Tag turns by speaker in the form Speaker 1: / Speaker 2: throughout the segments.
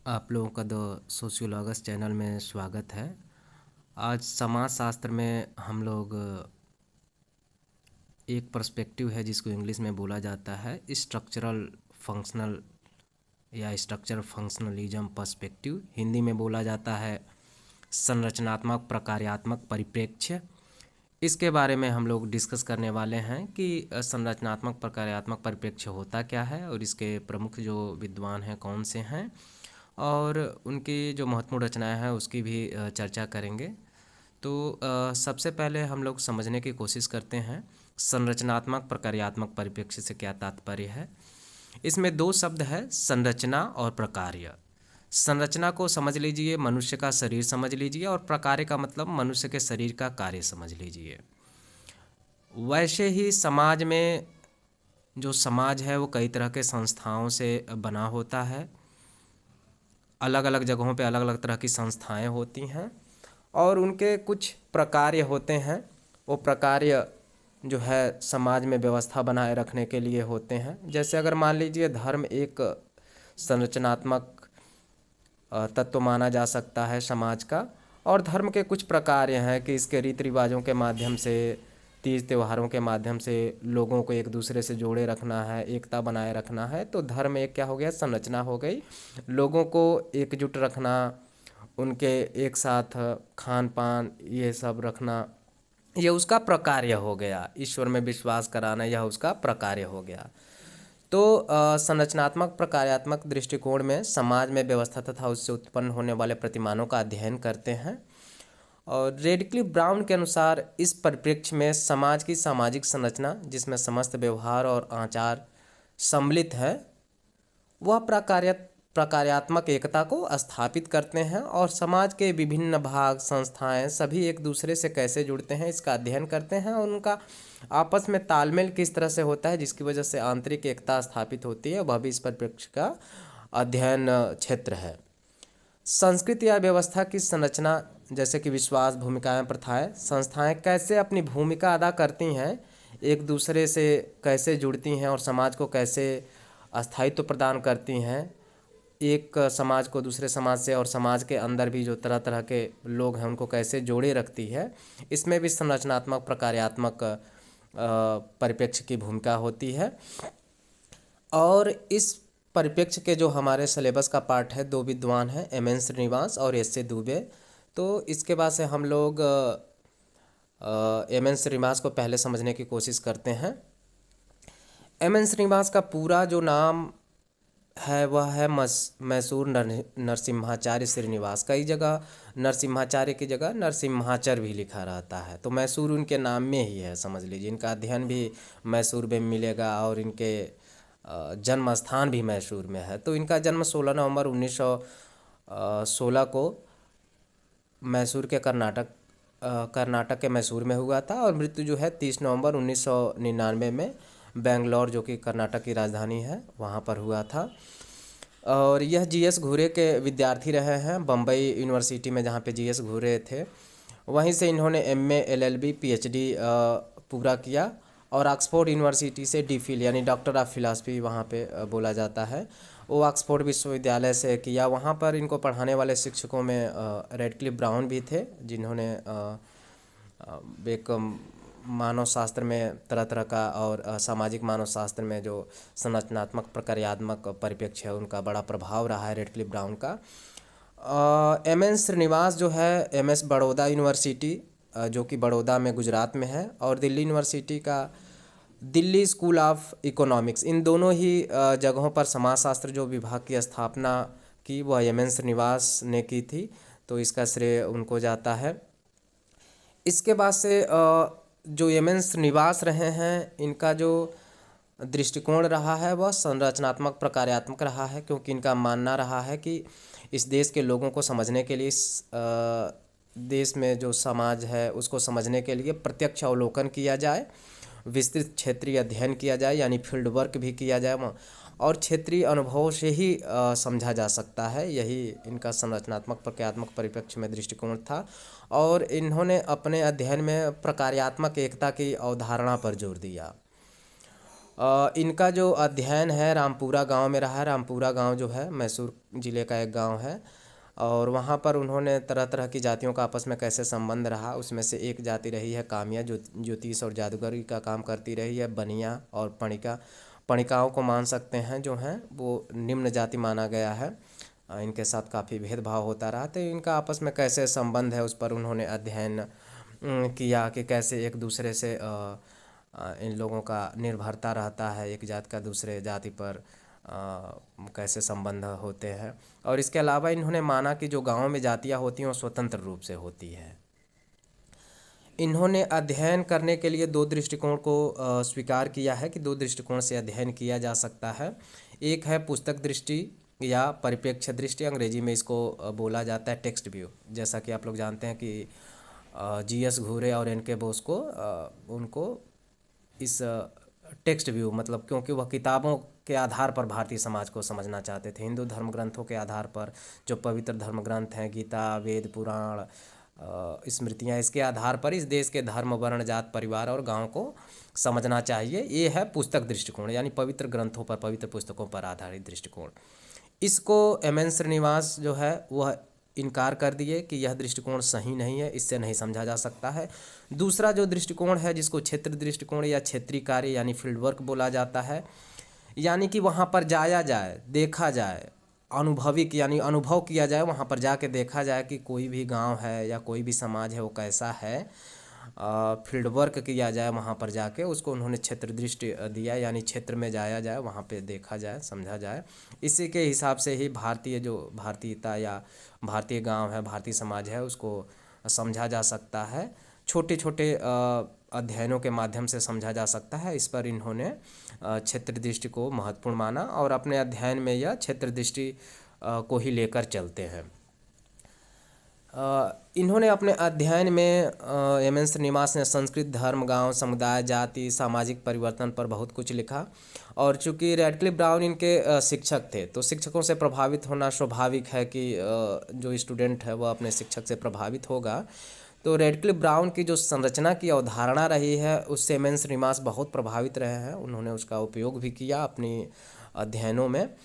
Speaker 1: आप लोगों का द सोशियोलॉगस चैनल में स्वागत है। आज समाज शास्त्र में हम लोग एक पर्सपेक्टिव है जिसको इंग्लिश में बोला जाता है स्ट्रक्चरल फंक्शनल या स्ट्रक्चरल फंक्शनलिज्म पर्सपेक्टिव, हिंदी में बोला जाता है संरचनात्मक प्रकार्यात्मक परिप्रेक्ष्य। इसके बारे में हम लोग डिस्कस करने वाले हैं कि संरचनात्मक प्रकार्यात्मक परिप्रेक्ष्य होता क्या है और इसके प्रमुख जो विद्वान हैं कौन से हैं और उनकी जो महत्वपूर्ण रचनाएं हैं उसकी भी चर्चा करेंगे। तो सबसे पहले हम लोग समझने की कोशिश करते हैं संरचनात्मक प्रकार्यात्मक परिप्रेक्ष्य से क्या तात्पर्य है। इसमें दो शब्द है, संरचना और प्रकार्य। संरचना को समझ लीजिए, मनुष्य का शरीर समझ लीजिए, और प्रकार्य का मतलब मनुष्य के शरीर का कार्य समझ लीजिए। वैसे ही समाज में जो समाज है वो कई तरह के संस्थाओं से बना होता है। अलग अलग जगहों पे अलग अलग तरह की संस्थाएं होती हैं और उनके कुछ प्रकार्य होते हैं। वो प्रकार्य जो है समाज में व्यवस्था बनाए रखने के लिए होते हैं। जैसे अगर मान लीजिए धर्म एक संरचनात्मक तत्व माना जा सकता है समाज का, और धर्म के कुछ प्रकार्य हैं कि इसके रीति रिवाजों के माध्यम से, तीज त्योहारों के माध्यम से लोगों को एक दूसरे से जोड़े रखना है, एकता बनाए रखना है। तो धर्म एक क्या हो गया, संरचना हो गई। लोगों को एकजुट रखना, उनके एक साथ खान पान ये सब रखना, यह उसका प्रकार्य हो गया। ईश्वर में विश्वास कराना, यह उसका प्रकार्य हो गया। तो संरचनात्मक प्रकार्यात्मक दृष्टिकोण में समाज में व्यवस्था तथा उससे उत्पन्न होने वाले प्रतिमानों का अध्ययन करते हैं। और रेडक्लिफ ब्राउन के अनुसार इस परिप्रेक्ष्य में समाज की सामाजिक संरचना, जिसमें समस्त व्यवहार और आचार सम्मिलित है, वह प्रकार्यात्मक एकता को स्थापित करते हैं और समाज के विभिन्न भाग संस्थाएं सभी एक दूसरे से कैसे जुड़ते हैं इसका अध्ययन करते हैं और उनका आपस में तालमेल किस तरह से होता है जिसकी वजह से आंतरिक एकता स्थापित होती है, वह भी इस परिप्रेक्ष्य का अध्ययन क्षेत्र है। संस्कृति या व्यवस्था की संरचना, जैसे कि विश्वास, भूमिकाएं, प्रथाएं, संस्थाएं कैसे अपनी भूमिका अदा करती हैं, एक दूसरे से कैसे जुड़ती हैं और समाज को कैसे स्थायित्व प्रदान करती हैं, एक समाज को दूसरे समाज से, और समाज के अंदर भी जो तरह तरह के लोग हैं उनको कैसे जोड़े रखती है, इसमें भी संरचनात्मक प्रकार्यात्मक परिप्रेक्ष्य की भूमिका होती है। और इस परिप्रेक्ष्य के जो हमारे सिलेबस का पार्ट है, दो विद्वान हैं, एम.एन. श्रीनिवास और एस.ए. दुबे। तो इसके बाद से हम लोग एम.एन. श्रीनिवास को पहले समझने की कोशिश करते हैं। एम.एन. श्रीनिवास का पूरा जो नाम है वह है मैसूर नरसिम्हाचार्य श्रीनिवास। कई जगह नरसिम्हाचार्य की जगह नरसिम्हाचर भी लिखा रहता है, तो मैसूर उनके नाम में ही है, समझ लीजिए। इनका अध्ययन भी मैसूर में मिलेगा और इनके जन्म स्थान भी मैसूर में है। तो इनका जन्म 16 नवंबर 1916 को मैसूर के कर्नाटक के मैसूर में हुआ था और मृत्यु जो है 30 नवंबर 1999 में बेंगलोर, जो कि कर्नाटक की राजधानी है, वहाँ पर हुआ था। और यह जी.एस. घुरे के विद्यार्थी रहे हैं बम्बई यूनिवर्सिटी में, जहाँ पे जी.एस. घुरे थे। वहीं से इन्होंने एम.ए. एल.एल.बी. पी.एच.डी. पूरा किया और ऑक्सफोर्ड यूनिवर्सिटी से डी.फिल यानी डॉक्टर ऑफ फिलॉसफी वहाँ पे बोला जाता है, वो ऑक्सफोर्ड विश्वविद्यालय से किया। वहाँ पर इनको पढ़ाने वाले शिक्षकों में रेडक्लिफ ब्राउन भी थे, जिन्होंने एक मानव शास्त्र में तरह तरह का और सामाजिक मानव शास्त्र में जो संरचनात्मक प्रकार्यात्मक परिप्रेक्ष्य है उनका बड़ा प्रभाव रहा है रेडक्लिफ ब्राउन का। एम.एन. श्रीनिवास जो है एम.एस. बड़ौदा यूनिवर्सिटी, जो कि बड़ौदा में गुजरात में है, और दिल्ली यूनिवर्सिटी का दिल्ली स्कूल ऑफ इकोनॉमिक्स, इन दोनों ही जगहों पर समाजशास्त्र जो विभाग की स्थापना की वह एम.एन. श्रीनिवास ने की थी, तो इसका श्रेय उनको जाता है। इसके बाद से जो एम.एन. श्रीनिवास रहे हैं, इनका जो दृष्टिकोण रहा है वह संरचनात्मक प्रकार्यात्मक रहा है, क्योंकि इनका मानना रहा है कि इस देश के लोगों को समझने के लिए, इस देश में जो समाज है उसको समझने के लिए प्रत्यक्ष अवलोकन किया जाए, विस्तृत क्षेत्रीय अध्ययन किया जाए यानी फील्ड वर्क भी किया जाए, और क्षेत्रीय अनुभव से ही समझा जा सकता है। यही इनका संरचनात्मक प्रकार्यात्मक परिप्रेक्ष्य में दृष्टिकोण था। और इन्होंने अपने अध्ययन में प्रकार्यात्मक एकता की अवधारणा पर जोर दिया। इनका जो अध्ययन है रामपुरा गांव में रहा है। रामपुरा गांव जो है मैसूर ज़िले का एक गांव है, और वहाँ पर उन्होंने तरह तरह की जातियों का आपस में कैसे संबंध रहा, उसमें से एक जाति रही है कामिया, जो ज्योतिष और जादूगरी का काम करती रही है। बनिया और पणिका, पणिकाओं को मान सकते हैं, जो हैं वो निम्न जाति माना गया है। इनके साथ काफ़ी भेदभाव होता रहा, तो इनका आपस में कैसे संबंध है उस पर उन्होंने अध्ययन किया कि कैसे एक दूसरे से इन लोगों का निर्भरता रहता है, एक जात का दूसरे जाति पर कैसे संबंध होते हैं। और इसके अलावा इन्होंने माना कि जो गांव में जातियां होती हैं वो स्वतंत्र रूप से होती है। इन्होंने अध्ययन करने के लिए दो दृष्टिकोण को स्वीकार किया है कि दो दृष्टिकोण से अध्ययन किया जा सकता है। एक है पुस्तक दृष्टि या परिप्रेक्ष्य दृष्टि, अंग्रेजी में इसको बोला जाता है टेक्स्ट व्यू। जैसा कि आप लोग जानते हैं कि जीएस घूरे और एन के बोस को उनको इस टेक्स्ट व्यू, मतलब क्योंकि वह किताबों के आधार पर भारतीय समाज को समझना चाहते थे, हिंदू धर्म ग्रंथों के आधार पर, जो पवित्र धर्म ग्रंथ हैं गीता, वेद, पुराण, स्मृतियाँ, इसके आधार पर इस देश के धर्म, वर्ण, जात, परिवार और गांव को समझना चाहिए। ये है पुस्तक दृष्टिकोण, यानी पवित्र ग्रंथों पर, पवित्र पुस्तकों पर आधारित दृष्टिकोण। इसको एम.एन. श्रीनिवास जो है वह इनकार कर दिए कि यह दृष्टिकोण सही नहीं है, इससे नहीं समझा जा सकता है। दूसरा जो दृष्टिकोण है जिसको क्षेत्र दृष्टिकोण या क्षेत्रीय कार्य यानी फील्ड वर्क बोला जाता है, यानी कि वहाँ पर जाया जाए, देखा जाए, अनुभविक यानी अनुभव किया जाए, वहाँ पर जाके देखा जाए कि कोई भी गांव है या कोई भी समाज है वो कैसा है, फील्ड वर्क किया जाए वहाँ पर जाके, उसको उन्होंने क्षेत्र दृष्टि दिया, यानी क्षेत्र में जाया जाए, वहाँ पे देखा जाए, समझा जाए। इसी के हिसाब से ही भारतीय जो भारतीयता या भारतीय गांव है, भारतीय समाज है, उसको समझा जा सकता है। छोटे छोटे अध्ययनों के माध्यम से समझा जा सकता है। इस पर इन्होंने क्षेत्र दृष्टि को महत्वपूर्ण माना और अपने अध्ययन में यह क्षेत्र दृष्टि को ही लेकर चलते हैं। इन्होंने अपने अध्ययन में एम.एन. श्रीनिवास ने संस्कृत, धर्म, गांव, समुदाय, जाति, सामाजिक परिवर्तन पर बहुत कुछ लिखा। और चूंकि रैडक्लिफ ब्राउन इनके शिक्षक थे, तो शिक्षकों से प्रभावित होना स्वाभाविक है कि जो स्टूडेंट है वह अपने शिक्षक से प्रभावित होगा। तो रैडक्लिफ ब्राउन की जो संरचना की अवधारणा रही है उससे एम.एन. श्रीनिवास बहुत प्रभावित रहे हैं। उन्होंने उसका उपयोग भी किया अपनी अध्ययनों में।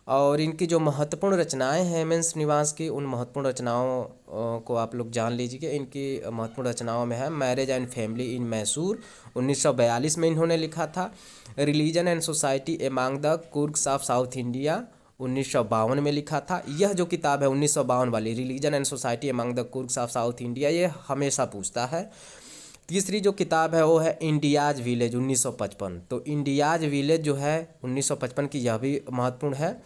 Speaker 1: और इनकी जो महत्वपूर्ण रचनाएं हैं एम.एन. श्रीनिवास की, उन महत्वपूर्ण रचनाओं को आप लोग जान लीजिए। इनकी महत्वपूर्ण रचनाओं में है marriage and family in Mysore, 1942 में इन्होंने लिखा था। Religion and society among the Coorgs of South India, 1952 में लिखा था। यह जो किताब है 1952 वाली, religion and society among the Coorgs of South India, ये हमेशा पूछता है। तीसरी जो किताब है वो है इंडियाज विलेज, 1955। तो इंडियाज विलेज जो है 1955 की, यह भी महत्वपूर्ण है।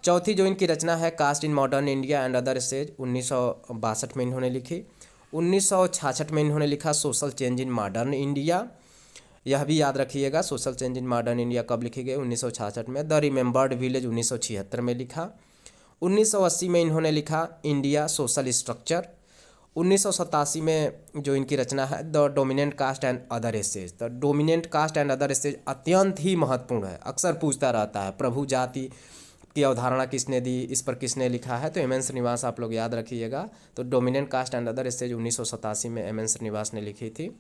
Speaker 1: चौथी जो इनकी रचना है caste in modern India and other stage, 1962 में इन्होंने लिखी। 1966 में इन्होंने लिखा social change in modern India. यह भी याद रखिएगा, social change in modern India कब लिखी गई, 1966 में। द रिमेंबर्ड विलेज 1976 में लिखा। 1980 में इन्होंने लिखा इंडिया सोशल स्ट्रक्चर। 1987 में जो इनकी रचना है the dominant caste and other stage. The dominant caste and other stage अत्यंत ही महत्वपूर्ण है, अक्सर पूछता रहता है प्रभु जाति की अवधारणा किसने दी, इस पर किसने लिखा है, तो एम.एन. श्रीनिवास आप लोग याद रखिएगा। तो dominant caste and other stage 1987 में एम.एन. श्रीनिवास ने लिखी थी।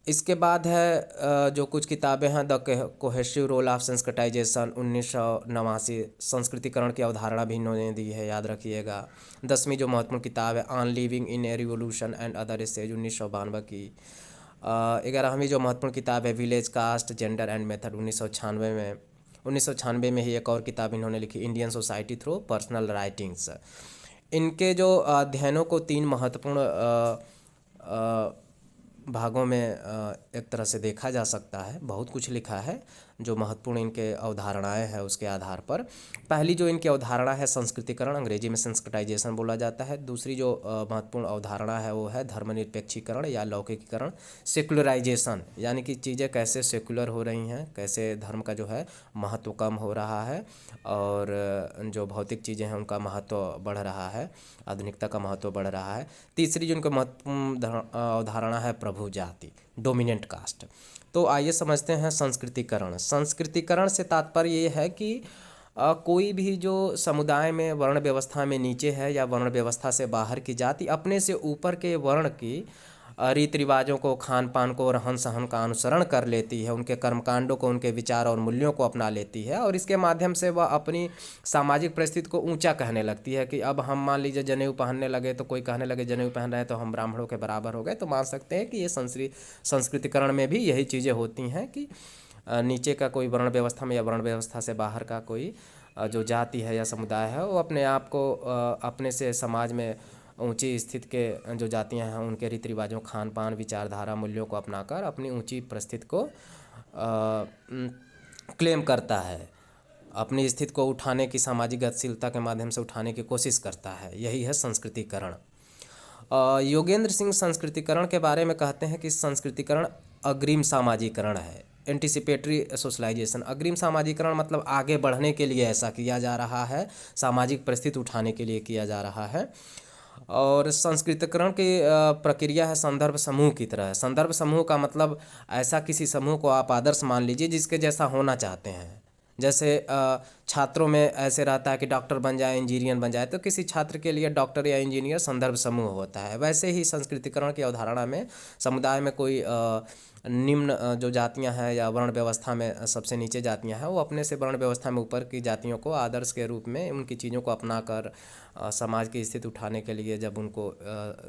Speaker 1: इसके बाद है जो कुछ किताबें हैं, the cohesive role of Sanskritization, 1989, संस्कृतिकरण की अवधारणा भी इन्होंने दी है, याद रखिएगा। 10वीं जो महत्वपूर्ण किताब है on living in a revolution and other stage, 1992 की। 11वीं जो महत्वपूर्ण किताब है village caste gender and method, 1996 में ही एक और किताब इन्होंने लिखी Indian society through personal writings. इनके जो अध्ययनों को 3 महत्वपूर्ण भागों में एक तरह से देखा जा सकता है। बहुत कुछ लिखा है जो महत्वपूर्ण इनके अवधारणाएं हैं उसके आधार पर। पहली जो इनकी अवधारणा है संस्कृतिकरण, अंग्रेजी में संस्कृताइजेशन बोला जाता है। दूसरी जो महत्वपूर्ण अवधारणा है वो है धर्मनिरपेक्षीकरण या लौकिकीकरण, सेकुलराइजेशन, यानी कि चीज़ें कैसे सेकुलर हो रही हैं, कैसे धर्म का जो है महत्व कम हो रहा है और जो भौतिक चीज़ें हैं उनका महत्व बढ़ रहा है, आधुनिकता का महत्व बढ़ रहा है। तीसरी जो इनका महत्वपूर्ण अवधारणा है प्रभु जाति, डोमिनेंट कास्ट। तो आइए समझते हैं संस्कृतिकरण। संस्कृतिकरण से तात्पर्य ये है कि कोई भी जो समुदाय में वर्ण व्यवस्था में नीचे है या वर्ण व्यवस्था से बाहर की जाति अपने से ऊपर के वर्ण की रीति रिवाजों को, खान पान को, रहन सहन का अनुसरण कर लेती है, उनके कर्मकांडों को, उनके विचार और मूल्यों को अपना लेती है, और इसके माध्यम से वह अपनी सामाजिक परिस्थिति को ऊंचा कहने लगती है कि अब हम मान लीजिए जनेऊ पहनने लगे तो कोई कहने लगे जनेऊ पहन रहे हैं तो हम ब्राह्मणों के बराबर हो गए। तो मान सकते हैं कि ये संस्कृतिकरण में भी यही चीज़ें होती हैं कि नीचे का कोई वर्ण व्यवस्था में या वर्ण व्यवस्था से बाहर का कोई जो जाति है या समुदाय है वो अपने आप को अपने से समाज में ऊंची स्थिति के जो जातियां हैं उनके रीति रिवाजों, खान पान, विचारधारा, मूल्यों को अपनाकर अपनी ऊंची परिस्थिति को क्लेम करता है, अपनी स्थिति को उठाने की, सामाजिक गतिशीलता के माध्यम से उठाने की कोशिश करता है। यही है संस्कृतिकरण। योगेंद्र सिंह संस्कृतिकरण के बारे में कहते हैं कि संस्कृतिकरण अग्रिम सामाजिकरण है, एंटिसिपेटरी सोशलाइजेशन। अग्रिम सामाजिकरण मतलब आगे बढ़ने के लिए ऐसा किया जा रहा है, सामाजिक परिस्थिति उठाने के लिए किया जा रहा है। और संस्कृतिकरण की प्रक्रिया है संदर्भ समूह की तरह। संदर्भ समूह का मतलब ऐसा किसी समूह को आप आदर्श मान लीजिए जिसके जैसा होना चाहते हैं। जैसे छात्रों में ऐसे रहता है कि डॉक्टर बन जाए, इंजीनियर बन जाए, तो किसी छात्र के लिए डॉक्टर या इंजीनियर संदर्भ समूह होता है। वैसे ही संस्कृतिकरण की अवधारणा में समुदाय में कोई निम्न जो जातियां हैं या वर्ण व्यवस्था में सबसे नीचे जातियां हैं वो अपने से वर्ण व्यवस्था में ऊपर की जातियों को आदर्श के रूप में उनकी चीज़ों को अपनाकर समाज की स्थिति उठाने के लिए जब उनको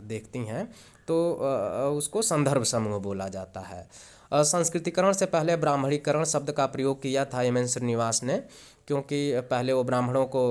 Speaker 1: देखती हैं तो उसको संदर्भ समूह बोला जाता है। संस्कृतिकरण से पहले ब्राह्मणीकरण शब्द का प्रयोग किया था एम एन श्रीनिवास ने, क्योंकि पहले वो ब्राह्मणों को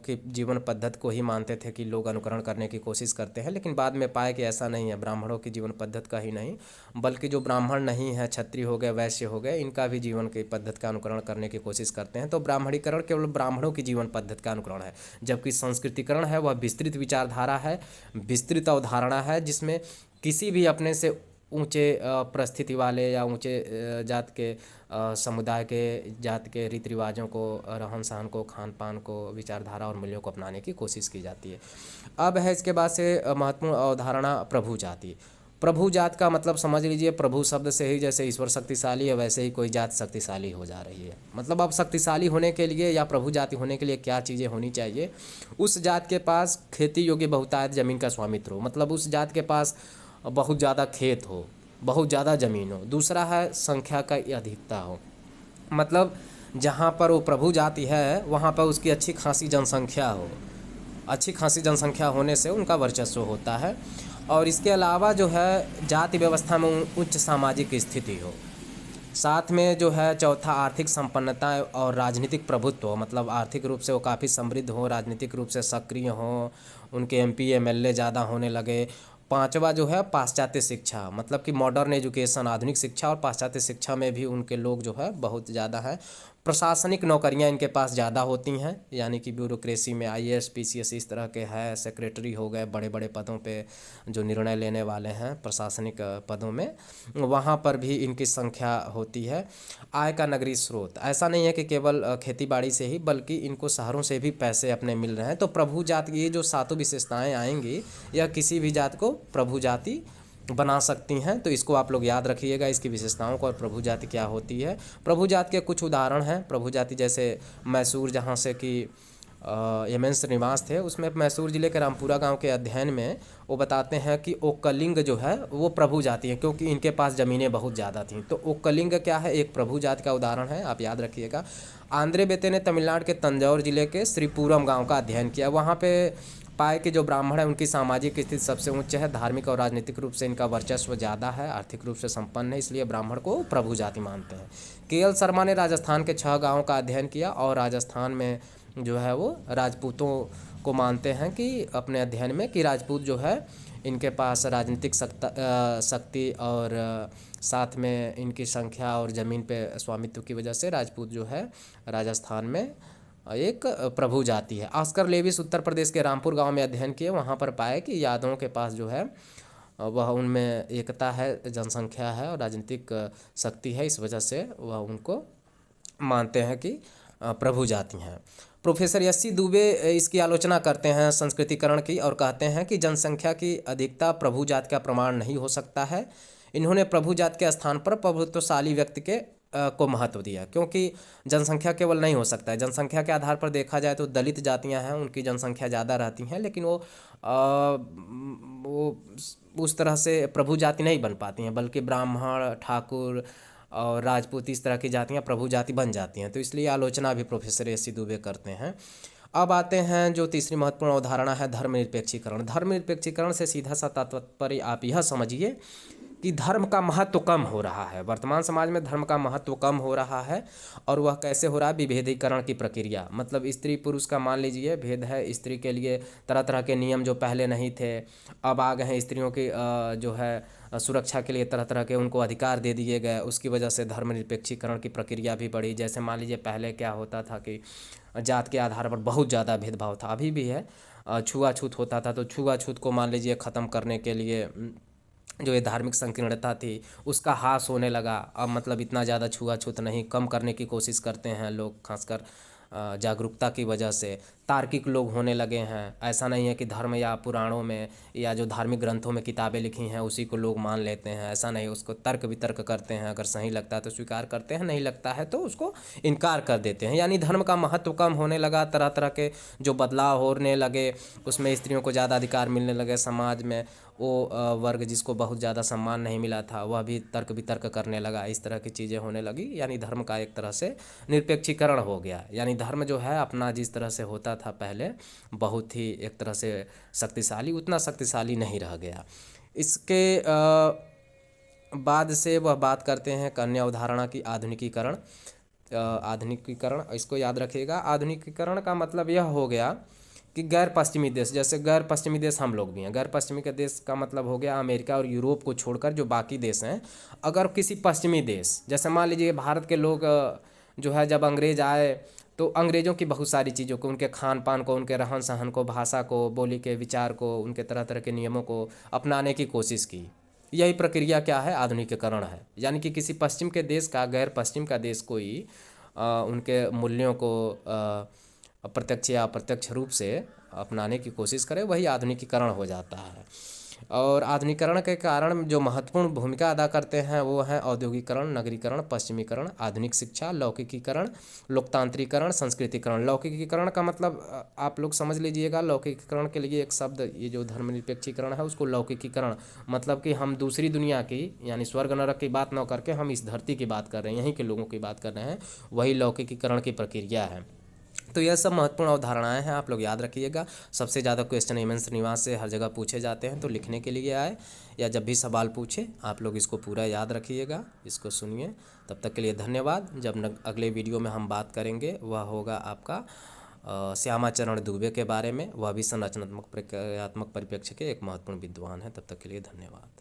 Speaker 1: की जीवन पद्धति को ही मानते थे कि लोग अनुकरण करने की कोशिश करते हैं, लेकिन बाद में पाए कि ऐसा नहीं है। ब्राह्मणों की जीवन पद्धति का ही नहीं बल्कि जो ब्राह्मण नहीं है, क्षत्रिय हो गए, वैश्य हो गए, इनका भी जीवन की पद्धति का अनुकरण करने की कोशिश करते हैं। तो ब्राह्मणीकरण केवल ब्राह्मणों की जीवन पद्धति का अनुकरण है, जबकि संस्कृतिकरण है वह विस्तृत विचारधारा है, विस्तृत अवधारणा है, जिसमें किसी भी अपने से ऊंचे परिस्थिति वाले या ऊंचे जात के समुदाय के जात के रीति रिवाजों को, रहन सहन को, खान पान को, विचारधारा और मूल्यों को अपनाने की कोशिश की जाती है। अब है इसके बाद से महत्वपूर्ण अवधारणा प्रभु जाति। प्रभु जात का मतलब समझ लीजिए, प्रभु शब्द से ही जैसे ईश्वर शक्तिशाली है वैसे ही कोई जात शक्तिशाली हो जा रही है। मतलब अब शक्तिशाली होने के लिए या प्रभु जाति होने के लिए क्या चीज़ें होनी चाहिए? उस जात के पास खेती योग्य बहुतायत जमीन का स्वामित्व हो, मतलब उस जात के पास बहुत ज़्यादा खेत हो, बहुत ज़्यादा ज़मीन हो। दूसरा है संख्या का अधिकता हो, मतलब जहाँ पर वो प्रभु जाति है वहाँ पर उसकी अच्छी खासी जनसंख्या हो। अच्छी खासी जनसंख्या होने से उनका वर्चस्व होता है। और इसके अलावा जो है जाति व्यवस्था में उच्च सामाजिक स्थिति हो। साथ में जो है चौथा आर्थिक संपन्नता और राजनीतिक प्रभुत्व हो, मतलब आर्थिक रूप से वो काफ़ी समृद्ध हो, राजनीतिक रूप से सक्रिय हो, उनके एमपी एमएलए ज़्यादा होने लगे। पांचवा जो है पाश्चात्य शिक्षा, मतलब कि मॉडर्न एजुकेशन, आधुनिक शिक्षा और पाश्चात्य शिक्षा में भी उनके लोग जो है बहुत ज़्यादा है। प्रशासनिक नौकरियां इनके पास ज़्यादा होती हैं, यानी कि ब्यूरोक्रेसी में आईएएस पीसीएस इस तरह के है, सेक्रेटरी हो गए, बड़े बड़े पदों पे जो निर्णय लेने वाले हैं प्रशासनिक पदों में, वहाँ पर भी इनकी संख्या होती है। आय का नगरीय स्रोत, ऐसा नहीं है कि केवल खेती बाड़ी से ही बल्कि इनको शहरों से भी पैसे अपने मिल रहे हैं। तो प्रभु जाति की ये जो सातों विशेषताएँ आएंगी यह किसी भी जात को प्रभु जाति बना सकती हैं। तो इसको आप लोग याद रखिएगा, इसकी विशेषताओं को, और प्रभु जाति क्या होती है। प्रभु जाति के कुछ उदाहरण हैं। प्रभु जाति जैसे मैसूर, जहाँ से कि एम एन श्रीनिवास थे, उसमें मैसूर जिले के रामपुरा गांव के अध्ययन में वो बताते हैं कि ओक्कलिंग जो है वो प्रभु जाति है, क्योंकि इनके पास ज़मीनें बहुत ज़्यादा थीं। तो ओक्कलिंग क्या है? एक प्रभु जाति का उदाहरण है, आप याद रखिएगा। आंद्रे बेते ने तमिलनाडु के तंजौर जिले के श्रीपुरम गाँव का अध्ययन किया। वहाँ पर पाए कि जो ब्राह्मण है उनकी सामाजिक स्थिति सबसे उच्च है, धार्मिक और राजनीतिक रूप से इनका वर्चस्व ज़्यादा है, आर्थिक रूप से संपन्न है, इसलिए ब्राह्मण को प्रभु जाति मानते हैं। के एल शर्मा ने राजस्थान के 6 गांवों का अध्ययन किया और राजस्थान में जो है वो राजपूतों को मानते हैं कि अपने अध्ययन में कि राजपूत जो है इनके पास राजनीतिक शक्ति और साथ में इनकी संख्या और ज़मीन पे स्वामित्व की वजह से राजपूत जो है राजस्थान में एक प्रभु जाति है। ऑस्कर लेविस उत्तर प्रदेश के रामपुर गांव में अध्ययन किए, वहां पर पाए कि यादवों के पास जो है वह उनमें एकता है, जनसंख्या है और राजनीतिक शक्ति है, इस वजह से वह उनको मानते हैं कि प्रभु जाति हैं। प्रोफेसर यस्सी दुबे इसकी आलोचना करते हैं संस्कृतिकरण की और कहते हैं कि जनसंख्या की अधिकता प्रभु जाति का प्रमाण नहीं हो सकता है। इन्होंने प्रभु जाति के स्थान पर प्रभुत्वशाली व्यक्ति के को महत्व दिया, क्योंकि जनसंख्या केवल नहीं हो सकता है। जनसंख्या के आधार पर देखा जाए तो दलित जातियां हैं, उनकी जनसंख्या ज़्यादा रहती हैं, लेकिन वो उस तरह से प्रभु जाति नहीं बन पाती हैं, बल्कि ब्राह्मण, ठाकुर और राजपूत इस तरह की जातियां प्रभु जाति बन जाती हैं। तो इसलिए आलोचना भी प्रोफेसर एस सी दुबे करते हैं। अब आते हैं जो तीसरी महत्वपूर्ण अवधारणा है, धर्मनिरपेक्षीकरण। धर्मनिरपेक्षीकरण से सीधा सा तात्पर्य आप यह समझिए कि धर्म का महत्व कम हो रहा है। वर्तमान समाज में धर्म का महत्व कम हो रहा है, और वह कैसे हो रहा है? विभेदीकरण की प्रक्रिया, मतलब स्त्री पुरुष का मान लीजिए भेद है, स्त्री के लिए तरह तरह के नियम जो पहले नहीं थे अब आ गए हैं। स्त्रियों की जो है सुरक्षा के लिए तरह तरह के उनको अधिकार दे दिए गए, उसकी वजह से धर्मनिरपेक्षीकरण की प्रक्रिया भी बढ़ी। जैसे मान लीजिए पहले क्या होता था कि जात के आधार पर बहुत ज़्यादा भेदभाव था, अभी भी है, छुआछूत होता था। तो छुआछूत को मान लीजिए ख़त्म करने के लिए जो ये धार्मिक संकीर्णता थी उसका ह्रास होने लगा। अब मतलब इतना ज़्यादा छुआछूत नहीं, कम करने की कोशिश करते हैं लोग, खासकर जागरूकता की वजह से तार्किक लोग होने लगे हैं। ऐसा नहीं है कि धर्म या पुराणों में या जो धार्मिक ग्रंथों में किताबें लिखी हैं उसी को लोग मान लेते हैं, ऐसा नहीं, उसको तर्क वितर्क करते हैं। अगर सही लगता है तो स्वीकार करते हैं, नहीं लगता है तो उसको इनकार कर देते हैं। यानी धर्म का महत्व कम होने लगा, तरह तरह के जो बदलाव होने लगे, उसमें स्त्रियों को ज़्यादा अधिकार मिलने लगे। समाज में वो वर्ग जिसको बहुत ज़्यादा सम्मान नहीं मिला था वह भी तर्क वितर्क करने लगा, इस तरह की चीज़ें होने लगी। यानी धर्म का एक तरह से निरपेक्षीकरण हो गया। यानी धर्म जो है अपना जिस तरह से होता था पहले, बहुत ही एक तरह से शक्तिशाली, उतना शक्तिशाली नहीं रह गया। इसके बाद से वह बात करते हैं अन्य अवधारणा की, आधुनिकीकरण। आधुनिकीकरण इसको याद रखिएगा। आधुनिकीकरण का मतलब यह हो गया कि गैर पश्चिमी देश, जैसे गैर पश्चिमी देश हम लोग भी हैं, गैर पश्चिमी के देश का मतलब हो गया अमेरिका और यूरोप को छोड़कर जो बाकी देश हैं। अगर किसी पश्चिमी देश, जैसे मान लीजिए भारत के लोग जो है जब अंग्रेज आए तो अंग्रेज़ों की बहुत सारी चीज़ों को, उनके खान पान को, उनके रहन सहन को, भाषा को, बोली के विचार को, उनके तरह तरह के नियमों को अपनाने की कोशिश की। यही प्रक्रिया क्या है? आधुनिकीकरण है। यानी कि किसी पश्चिम के देश का, गैर पश्चिम का देश कोई उनके मूल्यों को अप्रत्यक्ष या अप्रत्यक्ष रूप से अपनाने की कोशिश करे, वही आधुनिकीकरण हो जाता है। और आधुनिकीकरण के कारण जो महत्वपूर्ण भूमिका अदा करते हैं वो हैं औद्योगिकरण, नगरीकरण, पश्चिमीकरण, आधुनिक शिक्षा, लौकिकीकरण, लोकतांत्रिकरण, संस्कृतिकरण। लौकिकीकरण का मतलब आप लोग समझ लीजिएगा। लौकिकीकरण के लिए एक शब्द, ये जो धर्मनिरपेक्षीकरण है उसको लौकिकीकरण, मतलब कि हम दूसरी दुनिया की यानी स्वर्ग नरक की बात न करके हम इस धरती की बात कर रहे हैं, यहीं के लोगों की बात कर रहे हैं, वही लौकिकीकरण की प्रक्रिया है। तो यह सब महत्वपूर्ण अवधारणाएं हैं, आप लोग याद रखिएगा। सबसे ज़्यादा क्वेश्चन हेमंत श्रीनिवास से हर जगह पूछे जाते हैं, तो लिखने के लिए आए या जब भी सवाल पूछे आप लोग इसको पूरा याद रखिएगा, इसको सुनिए। तब तक के लिए धन्यवाद। जब अगले वीडियो में हम बात करेंगे वह होगा आपका श्यामाचरण दुबे के बारे में। वह भी संरचनात्मक प्रक्रियात्मक परिप्रेक्ष्य के एक महत्वपूर्ण विद्वान हैं। तब तक के लिए धन्यवाद।